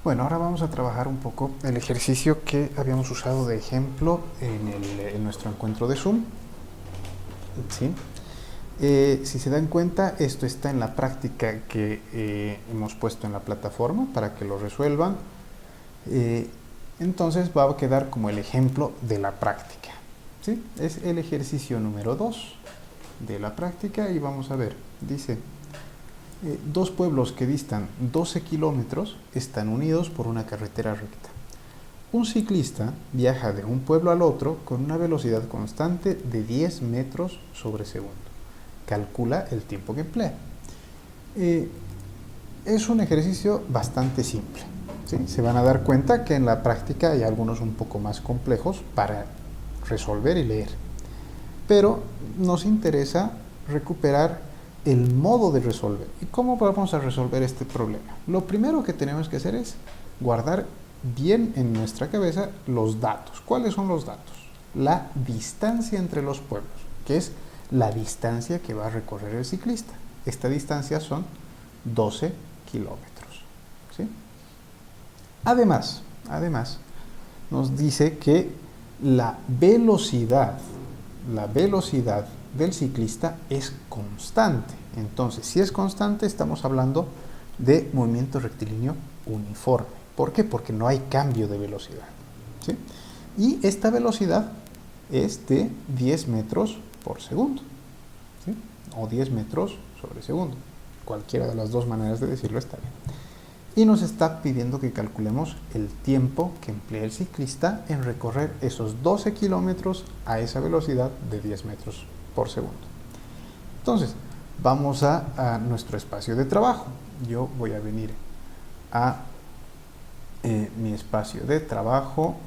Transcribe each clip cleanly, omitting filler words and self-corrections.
Bueno, ahora vamos a trabajar un poco el ejercicio que habíamos usado de ejemplo en nuestro encuentro de Zoom. ¿Sí? Si se dan cuenta, esto está en la práctica que hemos puesto en la plataforma para que lo resuelvan. Entonces va a quedar como el ejemplo de la práctica. ¿Sí? Es el ejercicio número 2 de la práctica y vamos a ver, dice, dos pueblos que distan 12 kilómetros están unidos por una carretera recta. Un ciclista viaja de un pueblo al otro con una velocidad constante de 10 metros sobre segundo. Calcula el tiempo que emplea. Es un ejercicio bastante simple. ¿Sí? Se van a dar cuenta que en la práctica hay algunos un poco más complejos para resolver y leer. Pero nos interesa recuperar el modo de resolver. ¿Y cómo vamos a resolver este problema? Lo primero que tenemos que hacer es guardar bien en nuestra cabeza los datos. ¿Cuáles son los datos? La distancia entre los pueblos, que es la distancia que va a recorrer el ciclista. Esta distancia son 12 kilómetros. ¿Sí? Además, nos dice que la velocidad del ciclista es constante. Entonces, si es constante, estamos hablando de movimiento rectilíneo uniforme. ¿Por qué? Porque no hay cambio de velocidad. ¿Sí? Y esta velocidad es de 10 metros por segundo. ¿Sí? O 10 metros sobre segundo. Cualquiera de las dos maneras de decirlo está bien. Y nos está pidiendo que calculemos el tiempo que emplea el ciclista en recorrer esos 12 kilómetros a esa velocidad de 10 metros por segundo. Entonces, vamos a nuestro espacio de trabajo. Yo voy a venir a mi espacio de trabajo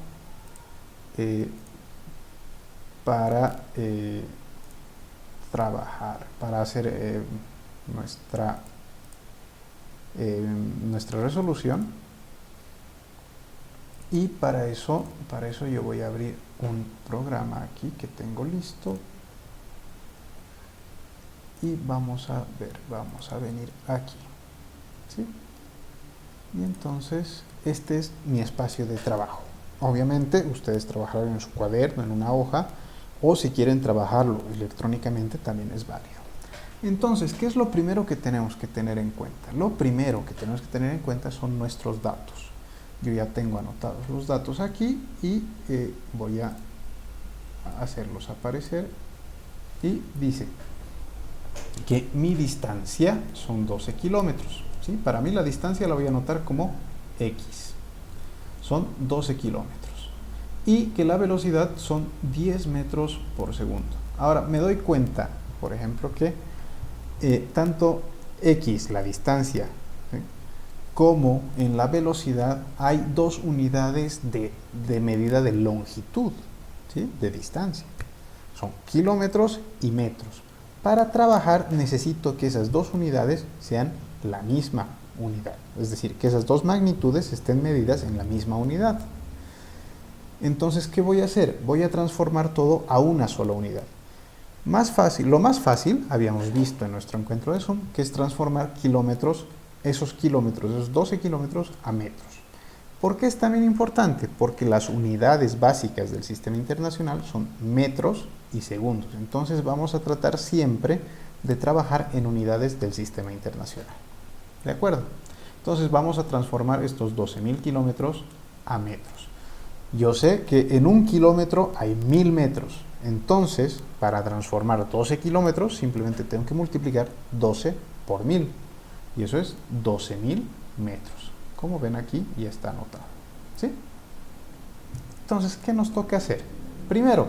para trabajar, para hacer nuestra resolución, y para eso yo voy a abrir un programa aquí que tengo listo y vamos a venir aquí, ¿sí? Y entonces este es mi espacio de trabajo. Obviamente ustedes trabajarán en su cuaderno, en una hoja, o si quieren trabajarlo electrónicamente también es válido. Entonces, ¿qué es lo primero que tenemos que tener en cuenta? Lo primero que tenemos que tener en cuenta son nuestros datos. Yo ya tengo anotados los datos aquí y voy a hacerlos aparecer. Y dice que mi distancia son 12 kilómetros. ¿Sí? Para mí la distancia la voy a anotar como X. Son 12 kilómetros. Y que la velocidad son 10 metros por segundo. Ahora, me doy cuenta, por ejemplo, que tanto X, la distancia, ¿sí?, como en la velocidad hay dos unidades de medida de longitud, ¿sí?, de distancia. Son kilómetros y metros. Para trabajar necesito que esas dos unidades sean la misma unidad. Es decir, que esas dos magnitudes estén medidas en la misma unidad. Entonces, ¿qué voy a hacer? Voy a transformar todo a una sola unidad. Lo más fácil, habíamos visto en nuestro encuentro de Zoom, que es transformar esos 12 kilómetros a metros. ¿Por qué es también importante? Porque las unidades básicas del sistema internacional son metros y segundos. Entonces vamos a tratar siempre de trabajar en unidades del sistema internacional. ¿De acuerdo? Entonces vamos a transformar estos 12.000 kilómetros a metros. Yo sé que en un kilómetro hay 1000 metros. Entonces, para transformar 12 kilómetros, simplemente tengo que multiplicar 12 por 1000. Y eso es 12.000 metros. Como ven aquí, ya está anotado. ¿Sí? Entonces, ¿qué nos toca hacer? Primero,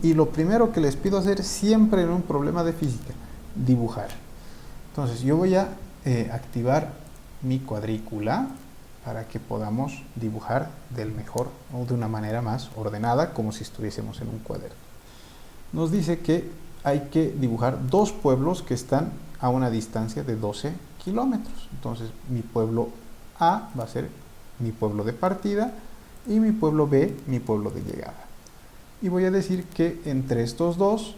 y lo primero que les pido hacer siempre en un problema de física, dibujar. Entonces, yo voy a activar mi cuadrícula para que podamos dibujar del mejor o de una manera más ordenada, como si estuviésemos en un cuaderno. Nos dice que hay que dibujar dos pueblos que están a una distancia de 12 kilómetros. Entonces, mi pueblo A va a ser mi pueblo de partida y mi pueblo B, mi pueblo de llegada. Y voy a decir que entre estos dos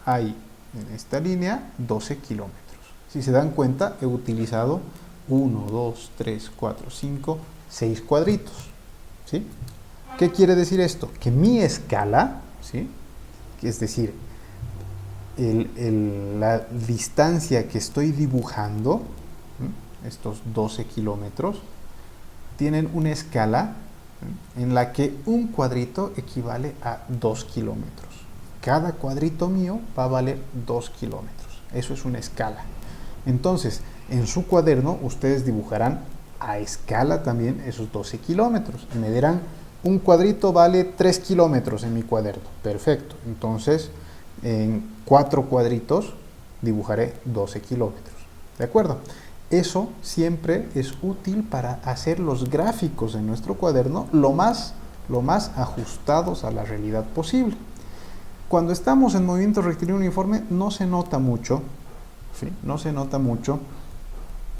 hay en esta línea 12 kilómetros. Si se dan cuenta, he utilizado 1, 2, 3, 4, 5, 6 cuadritos, ¿sí? ¿Qué quiere decir esto? Que mi escala, ¿sí? Es decir, la distancia que estoy dibujando, ¿sí? Estos 12 kilómetros, tienen una escala, ¿sí? En la que un cuadrito equivale a 2 kilómetros. Cada cuadrito mío va a valer 2 kilómetros. Eso es una escala. Entonces, en su cuaderno ustedes dibujarán a escala también esos 12 kilómetros. Y me dirán, un cuadrito vale 3 kilómetros en mi cuaderno. Perfecto. Entonces, en 4 cuadritos dibujaré 12 kilómetros. ¿De acuerdo? Eso siempre es útil para hacer los gráficos en nuestro cuaderno lo más ajustados a la realidad posible. Cuando estamos en movimiento rectilíneo uniforme no se nota mucho, ¿sí? No se nota mucho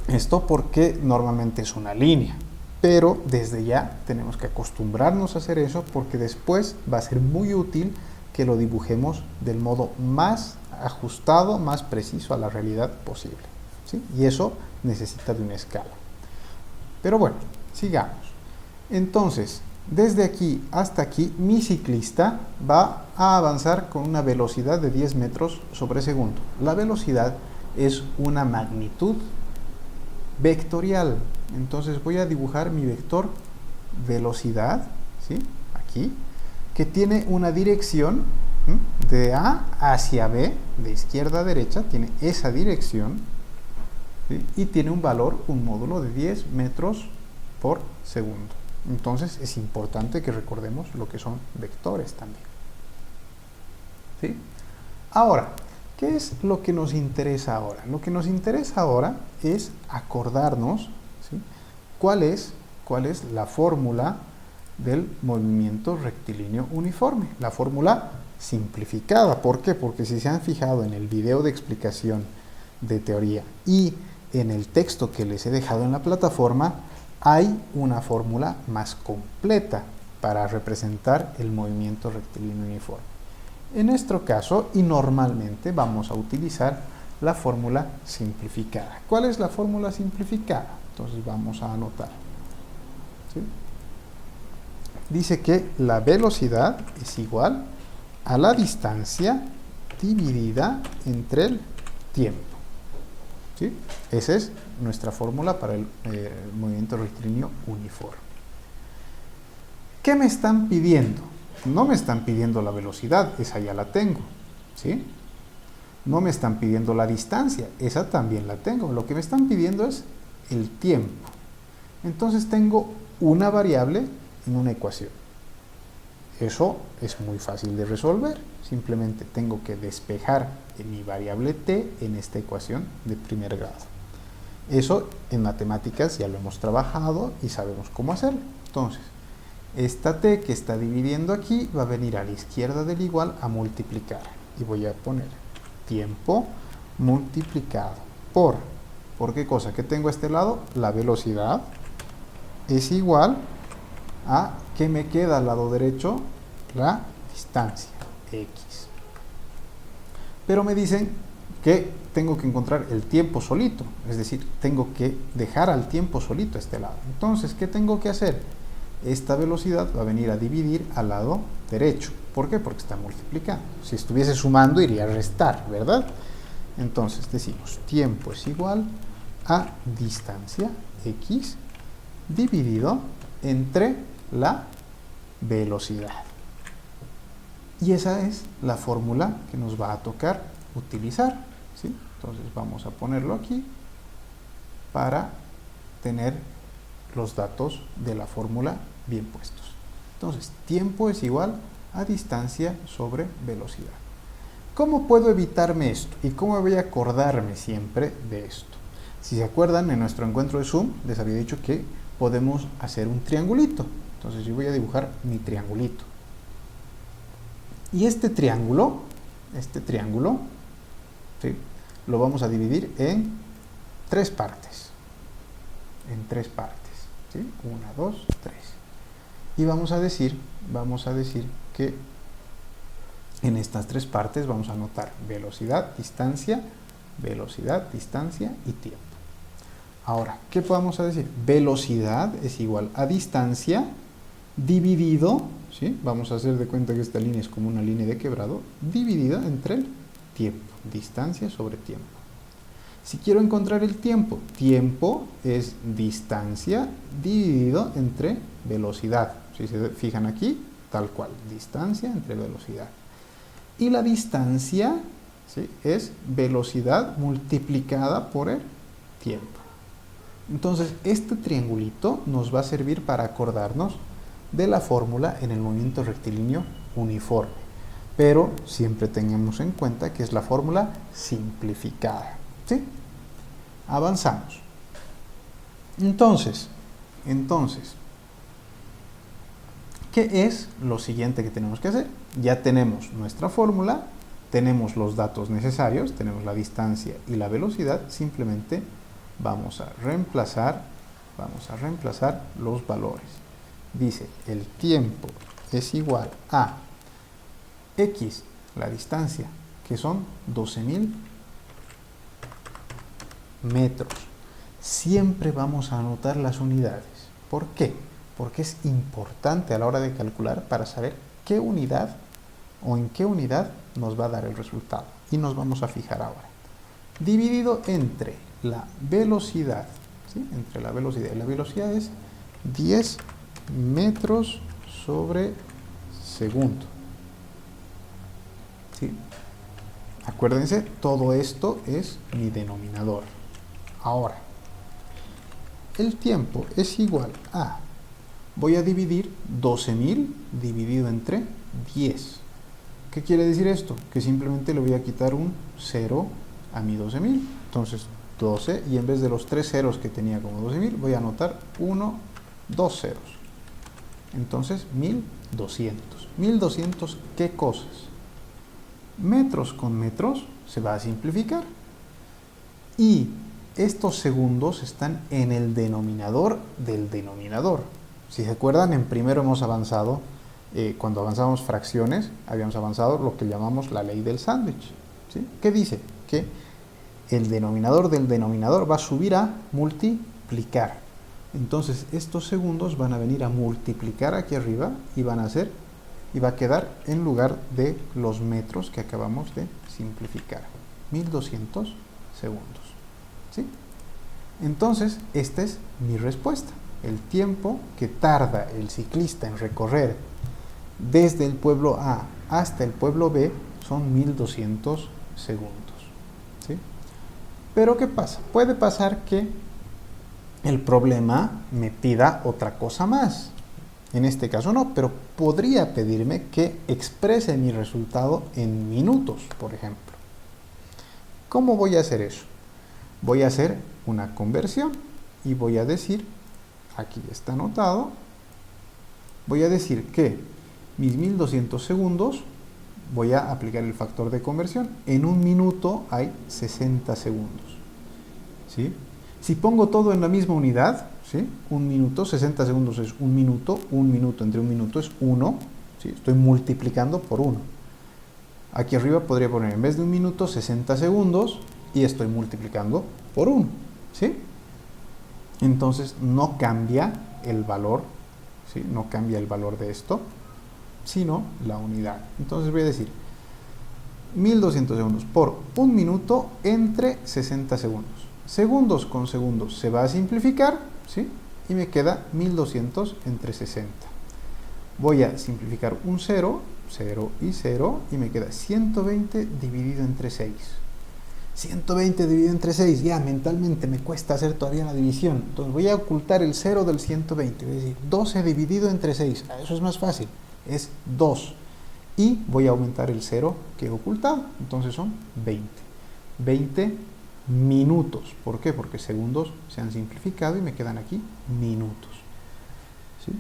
esto porque normalmente es una línea, pero desde ya tenemos que acostumbrarnos a hacer eso porque después va a ser muy útil que lo dibujemos del modo más ajustado, más preciso a la realidad posible, ¿sí? Y eso necesita de una escala. Pero bueno, sigamos. Entonces, desde aquí hasta aquí, mi ciclista va a avanzar con una velocidad de 10 metros sobre segundo. La velocidad es una magnitud vectorial. Entonces voy a dibujar mi vector velocidad, ¿sí? Aquí, que tiene una dirección, ¿sí? De A hacia B, de izquierda a derecha, tiene esa dirección, ¿sí? Y tiene un valor, un módulo de 10 metros por segundo. Entonces es importante que recordemos lo que son vectores también, ¿sí? Ahora, ¿qué es lo que nos interesa ahora? Lo que nos interesa ahora es acordarnos, ¿sí? ¿Cuál es la fórmula del movimiento rectilíneo uniforme? La fórmula simplificada. ¿Por qué? Porque si se han fijado en el video de explicación de teoría y en el texto que les he dejado en la plataforma, hay una fórmula más completa para representar el movimiento rectilíneo uniforme. En nuestro caso, y normalmente, vamos a utilizar la fórmula simplificada. ¿Cuál es la fórmula simplificada? Entonces vamos a anotar, ¿sí? Dice que la velocidad es igual a la distancia dividida entre el tiempo, ¿sí? Esa es nuestra fórmula para el movimiento rectilíneo uniforme. ¿Qué me están pidiendo? No me están pidiendo la velocidad, esa ya la tengo, ¿sí? No me están pidiendo la distancia, esa también la tengo. Lo que me están pidiendo es el tiempo. Entonces tengo una variable en una ecuación. Eso es muy fácil de resolver. Simplemente tengo que despejar mi variable t en esta ecuación de primer grado. Eso en matemáticas ya lo hemos trabajado y sabemos cómo hacerlo. Entonces, esta t que está dividiendo aquí va a venir a la izquierda del igual a multiplicar. Y voy a poner tiempo multiplicado ¿por qué cosa? ¿Qué tengo a este lado? La velocidad es igual a, ¿qué me queda al lado derecho? La distancia, x. Pero me dicen que tengo que encontrar el tiempo solito, es decir, tengo que dejar al tiempo solito a este lado. Entonces, ¿qué tengo que hacer? Esta velocidad va a venir a dividir al lado derecho. ¿Por qué? Porque está multiplicando. Si estuviese sumando, iría a restar, ¿verdad? Entonces decimos, tiempo es igual a distancia, x, dividido entre la velocidad. Y esa es la fórmula que nos va a tocar utilizar, ¿sí? Entonces vamos a ponerlo aquí para tener los datos de la fórmula bien puestos. Entonces, tiempo es igual a distancia sobre velocidad. ¿Cómo puedo evitarme esto? ¿Y cómo voy a acordarme siempre de esto? Si se acuerdan, en nuestro encuentro de Zoom les había dicho que podemos hacer un triangulito. Entonces yo voy a dibujar mi triangulito. Y este triángulo, ¿sí? Lo vamos a dividir en tres partes. ¿Sí? 1, 2, 3. Y vamos a decir que en estas tres partes vamos a anotar velocidad, distancia y tiempo. Ahora, ¿qué podemos decir? Velocidad es igual a distancia dividido, ¿sí? Vamos a hacer de cuenta que esta línea es como una línea de quebrado, dividida entre el tiempo, distancia sobre tiempo. Si quiero encontrar el tiempo, tiempo es distancia dividido entre velocidad. Si se fijan aquí, tal cual, distancia entre velocidad. Y la distancia, ¿sí?, es velocidad multiplicada por el tiempo. Entonces, este triangulito nos va a servir para acordarnos de la fórmula en el movimiento rectilíneo uniforme. Pero siempre tengamos en cuenta que es la fórmula simplificada, ¿sí? Avanzamos. Entonces, ¿qué es lo siguiente que tenemos que hacer? Ya tenemos nuestra fórmula, tenemos los datos necesarios, tenemos la distancia y la velocidad, simplemente vamos a reemplazar los valores. Dice, el tiempo es igual a X, la distancia, que son 12.000 metros. Siempre vamos a anotar las unidades. ¿Por qué? Porque es importante a la hora de calcular para saber qué unidad o en qué unidad nos va a dar el resultado. Y nos vamos a fijar ahora. Dividido entre la velocidad, ¿sí?, entre la velocidad, y la velocidad es 10 metros sobre segundo. ¿Sí? Acuérdense, todo esto es mi denominador. Ahora, el tiempo es igual a, voy a dividir 12.000 dividido entre 10. ¿Qué quiere decir esto? Que simplemente le voy a quitar un 0 a mi 12.000. Entonces, 12, y en vez de los 3 ceros que tenía como 12.000, voy a anotar 2 ceros. Entonces, 1.200. 1.200, ¿qué cosas? Metros con metros se va a simplificar. Y estos segundos están en el denominador del denominador. Si se acuerdan, en primero hemos avanzado, cuando avanzamos fracciones, habíamos avanzado lo que llamamos la ley del sándwich, ¿sí? ¿Qué dice? Que el denominador del denominador va a subir a multiplicar. Entonces, estos segundos van a venir a multiplicar aquí arriba y va a quedar en lugar de los metros que acabamos de simplificar. 1.200 segundos. ¿Sí? Entonces, esta es mi respuesta. El tiempo que tarda el ciclista en recorrer desde el pueblo A hasta el pueblo B son 1.200 segundos. ¿Sí? Pero ¿qué pasa? Puede pasar que el problema me pida otra cosa más. En este caso no, pero podría pedirme que exprese mi resultado en minutos, por ejemplo. ¿Cómo voy a hacer eso? Voy a hacer una conversión y voy a decir, aquí está anotado, voy a decir que mis 1.200 segundos, voy a aplicar el factor de conversión. En un minuto hay 60 segundos. ¿Sí? Si pongo todo en la misma unidad, ¿sí?, un minuto, 60 segundos es un minuto entre un minuto es 1, ¿sí?, estoy multiplicando por 1. Aquí arriba podría poner, en vez de un minuto, 60 segundos, y estoy multiplicando por 1, ¿sí? Entonces no cambia el valor, ¿sí?, no cambia el valor de esto, sino la unidad. Entonces voy a decir 1.200 segundos por un minuto entre 60 segundos. Segundos con segundos se va a simplificar, ¿sí?, y me queda 1.200 entre 60. Voy a simplificar un 0, 0 y 0, y me queda 120 dividido entre 6. 120 dividido entre 6, ya mentalmente me cuesta hacer todavía la división. Entonces voy a ocultar el 0 del 120. Voy a decir 12 dividido entre 6. Eso es más fácil, es 2. Y voy a aumentar el 0 que he ocultado. Entonces son 20. 20 minutos. ¿Por qué? Porque segundos se han simplificado y me quedan aquí minutos. ¿Sí?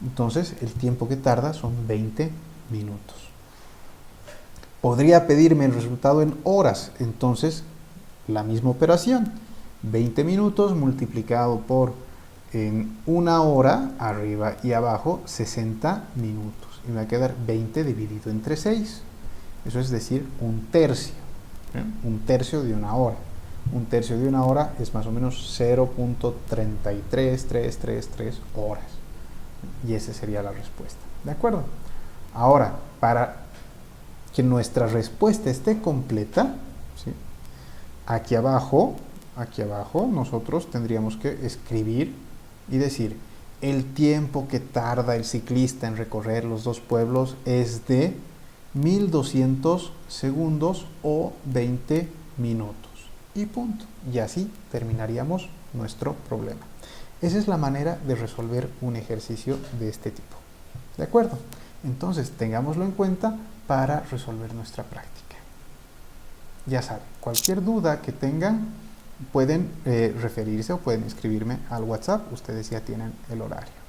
Entonces el tiempo que tarda son 20 minutos. Podría pedirme el resultado en horas. Entonces la misma operación. 20 minutos multiplicado por en una hora, arriba y abajo, 60 minutos. Y me va a quedar 20 dividido entre 6. Eso es decir, un tercio. Un tercio de una hora. Un tercio de una hora es más o menos 0.33333 horas. Y esa sería la respuesta. ¿De acuerdo? Ahora, para que nuestra respuesta esté completa, ¿sí? Aquí abajo nosotros tendríamos que escribir y decir, el tiempo que tarda el ciclista en recorrer los dos pueblos es de 1200 segundos o 20 minutos. Y punto. Y así terminaríamos nuestro problema. Esa es la manera de resolver un ejercicio de este tipo. ¿De acuerdo? Entonces, tengámoslo en cuenta para resolver nuestra práctica. Ya saben, cualquier duda que tengan, pueden referirse o pueden escribirme al WhatsApp. Ustedes ya tienen el horario.